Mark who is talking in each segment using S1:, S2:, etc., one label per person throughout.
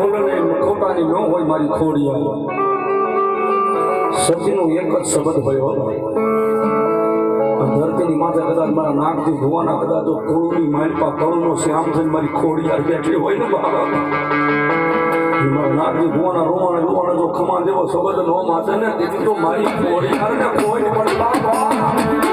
S1: બોલે ને ખોટાની ન હોય મારી ખોડિયા સતીનો એક જ શબ્દ ભયો ધરતીની માથે કદાચ મારા નાકથી ધોવાના કદાચ તો કળુની માલપા કળુનો શ્યામ થઈને મારી ખોડિયાર બેઠી હોય ને બાબા મારા નાકથી ધોવાના રોવાના જો ખમા જેવો શબ્દ ન માથે ને તેથી તો મારી ખોડિયાર ને કોઈ પણ બાબા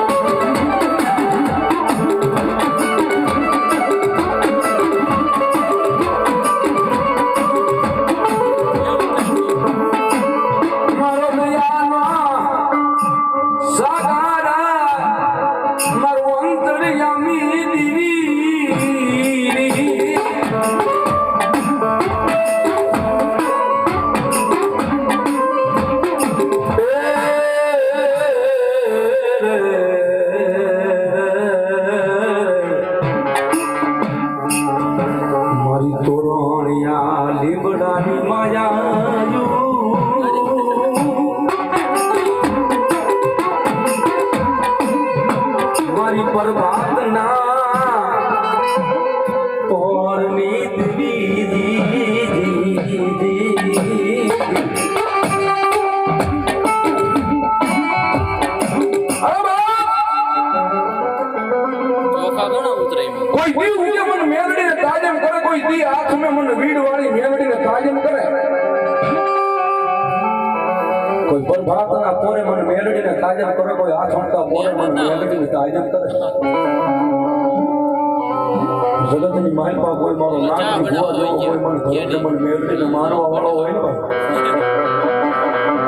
S1: જગતની માલપા કોઈ મારો નાક કોઈ મને મેળવીને મારવા વાળો હોય ને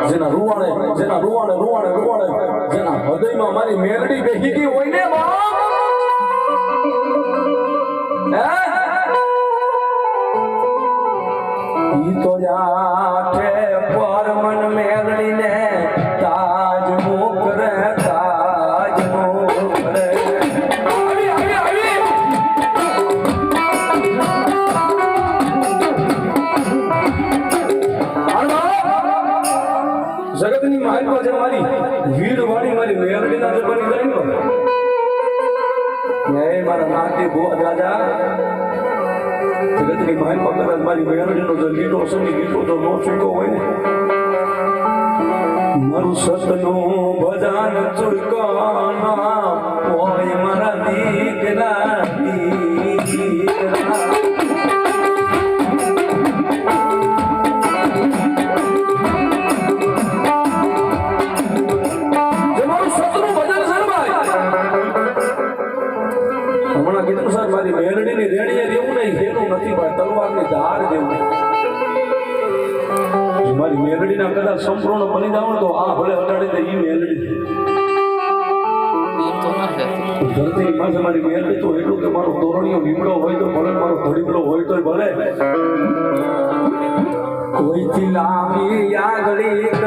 S1: જેના રૂવાણે જેના હૃદયમાં મારી મેલડી બેહી ગઈ હોય ને ઈ તો જાતે પર મન મેલડીને તાજ મોકરે તાજ મોકરે જગતની માલપા જે મારી વીર વાળી મારી મેલડીના જે બની ગઈ ને એ મારા નાતી બો દાદા જગતની માલપા કદાચ મારી મેલડીનો જો લીટો સમી લીટો તો નો ચૂકો હોય ને મારું સતનું ભજન ચુડકાના હોય મારા દીકરા મારી મેલડીની રેણીએ રહેવું નહીં એનું નથી ભાઈ તલવારની ધાર દેવું મારી મેલડીના કદાચ સંપૂર્ણ બની જાવ તો આ ભલે અડાડી દે ઈ મેલડી ધરતીની પાસે મારી મેલડી તો એટલું કે મારો તોરણીયો લીમડો હોય તો ભલે મારો ધડીમડો હોય તો ભલે કોઈથી લાંબી આગળી